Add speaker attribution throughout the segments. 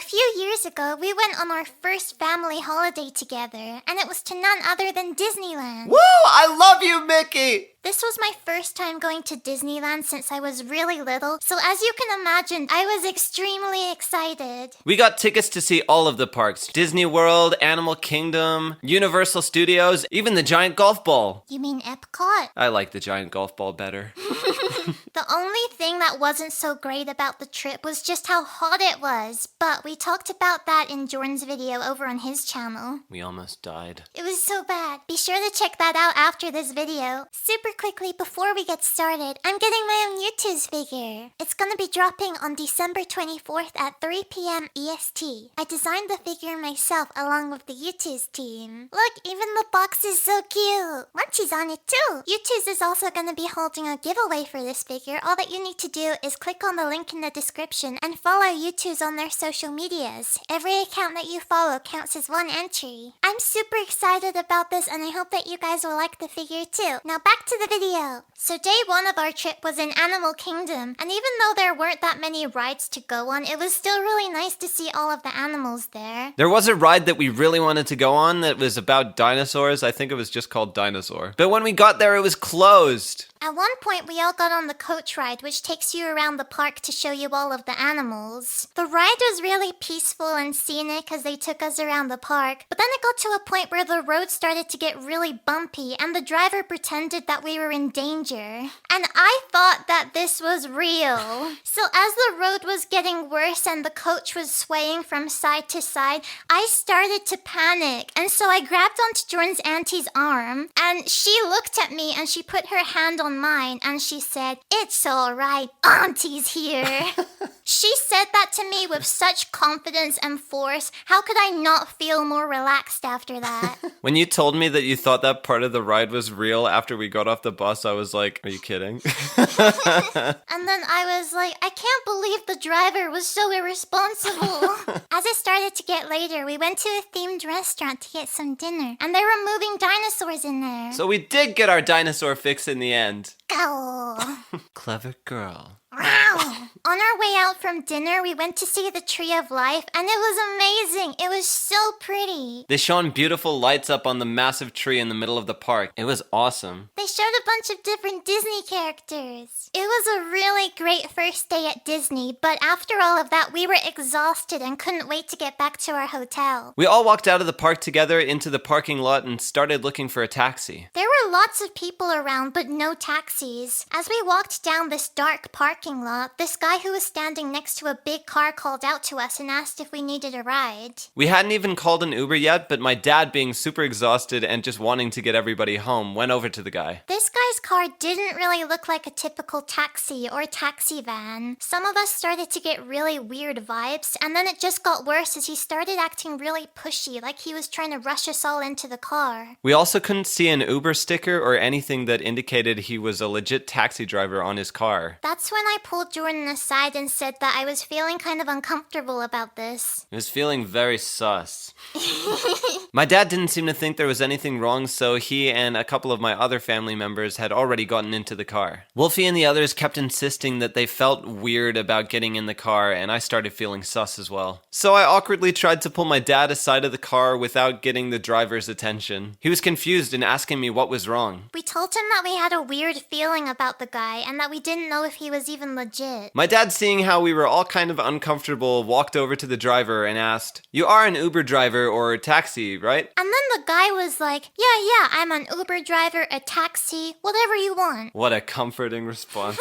Speaker 1: A few years ago, we went on our first family holiday together, and it was to none other than Disneyland.
Speaker 2: Woo! I love you, Mickey!
Speaker 1: This was my first time going to Disneyland since I was really little, so as you can imagine, I was extremely excited.
Speaker 2: We got tickets to see all of the parks. Disney World, Animal Kingdom, Universal Studios, even the giant golf ball.
Speaker 1: You mean Epcot?
Speaker 2: I like the giant golf ball better.
Speaker 1: The only thing that wasn't so great about the trip was just how hot it was, but we talked about that in Jordan's video over on his channel.
Speaker 2: We almost died.
Speaker 1: It was so bad. Be sure to check that out after this video. Super quickly before we get started, I'm getting my own YouTube figure. It's gonna be dropping on December 24th at 3 p.m. EST. I designed the figure myself along with the YouTube team. Look, even the box is so cute. Munchie's on it too. YouTube is also gonna be holding a giveaway for this figure. All that you need to do is click on the link in the description and follow YouTube on their social medias. Every account that you follow counts as one entry. I'm super excited about this and I hope that you guys will like the figure too. Now back to the video. So day one of our trip was in Animal Kingdom, and even though there weren't that many rides to go on, it was still really nice to see all of the animals there.
Speaker 2: There was a ride that we really wanted to go on that was about dinosaurs. I think it was just called Dinosaur. But when we got there, it was closed.
Speaker 1: At one point, we all got on the coach ride, which takes you around the park to show you all of the animals. The ride was really peaceful and scenic as they took us around the park, but then it got to a point where the road started to get really bumpy and the driver pretended that we were in danger. And I thought that this was real. So as the road was getting worse and the coach was swaying from side to side, I started to panic. And so I grabbed onto Jordan's auntie's arm, and she looked at me and she put her hand on mine and she said, "It's all right, Auntie's here." She said that to me with such confidence and force. How could I not feel more relaxed after that?
Speaker 2: When you told me that you thought that part of the ride was real after we got off the bus, I was like, are you kidding?
Speaker 1: And then I was like, I can't believe the driver was so irresponsible. As it started to get later, we went to a themed restaurant to get some dinner, and there were moving dinosaurs in there.
Speaker 2: So we did get our dinosaur fix in the end.
Speaker 1: Ow.
Speaker 2: Clever girl.
Speaker 1: Wow. On our way out from dinner, we went to see the Tree of Life, and it was amazing. It was so pretty.
Speaker 2: They shone beautiful lights up on the massive tree in the middle of the park. It was awesome.
Speaker 1: They showed a bunch of different Disney characters. It was a really great first day at Disney, but after all of that, we were exhausted and couldn't wait to get back to our hotel.
Speaker 2: We all walked out of the park together into the parking lot and started looking for a taxi.
Speaker 1: There were lots of people around, but no taxis. As we walked down this dark parking lot, this guy who was standing next to a big car called out to us and asked if we needed a ride.
Speaker 2: We hadn't even called an Uber yet, but my dad, being super exhausted and just wanting to get everybody home, went over to the guy.
Speaker 1: This guy's car didn't really look like a typical taxi or taxi van. Some of us started to get really weird vibes, and then it just got worse as he started acting really pushy, like he was trying to rush us all into the car.
Speaker 2: We also couldn't see an Uber sticker or anything that indicated he was a legit taxi driver on his car.
Speaker 1: That's when I pulled Jordan aside and said that I was feeling kind of uncomfortable about this.
Speaker 2: He was feeling very sus. My dad didn't seem to think there was anything wrong, so he and a couple of my other family members had already gotten into the car. Wolfie and the others kept insisting that they felt weird about getting in the car, and I started feeling sus as well. So I awkwardly tried to pull my dad aside of the car without getting the driver's attention. He was confused and asking me what was wrong.
Speaker 1: We told him that we had a weird feeling about the guy and that we didn't know if he was even legit.
Speaker 2: My dad, seeing how we were all kind of uncomfortable, walked over to the driver and asked, "You are an Uber driver or taxi, right?"
Speaker 1: And then the guy was like, yeah, I'm an Uber driver, a taxi, whatever you want.
Speaker 2: What a comforting response.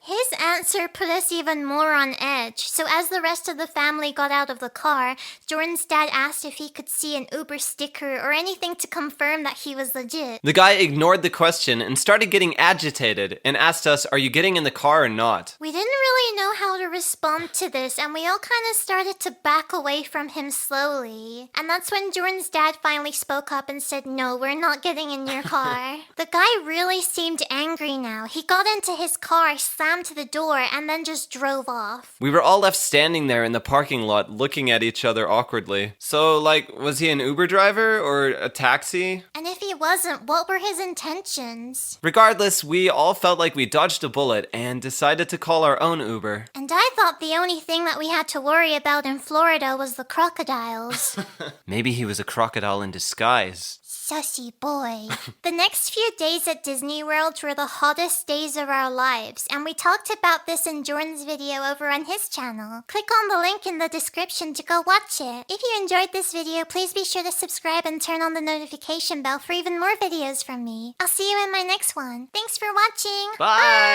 Speaker 1: His answer put us even more on edge. So as the rest of the family got out of the car, Jordan's dad asked if he could see an Uber sticker or anything to confirm that he was legit.
Speaker 2: The guy ignored the question and started getting agitated and asked us, "Are you getting in the car or not?"
Speaker 1: We didn't really know how to respond to this, and we all kind of started to back away from him slowly. And that's when Jordan's dad finally spoke up and said, "No, we're not getting in your car." The guy really seemed angry now. He got into his car, slammed the door, and then just drove off.
Speaker 2: We were all left standing there in the parking lot looking at each other awkwardly. So, was he an Uber driver or a taxi?
Speaker 1: And if he wasn't. What were his intentions?
Speaker 2: Regardless, we all felt like we dodged a bullet and decided to call our own Uber.
Speaker 1: And I thought the only thing that we had to worry about in Florida was the crocodiles.
Speaker 2: Maybe he was a crocodile in disguise.
Speaker 1: Sussy boy. The next few days at Disney World were the hottest days of our lives, and we talked about this in Jordan's video over on his channel. Click on the link in the description to go watch it. If you enjoyed this video, please be sure to subscribe and turn on the notification bell for even more videos from me. I'll see you in my next one. Thanks for watching.
Speaker 2: Bye!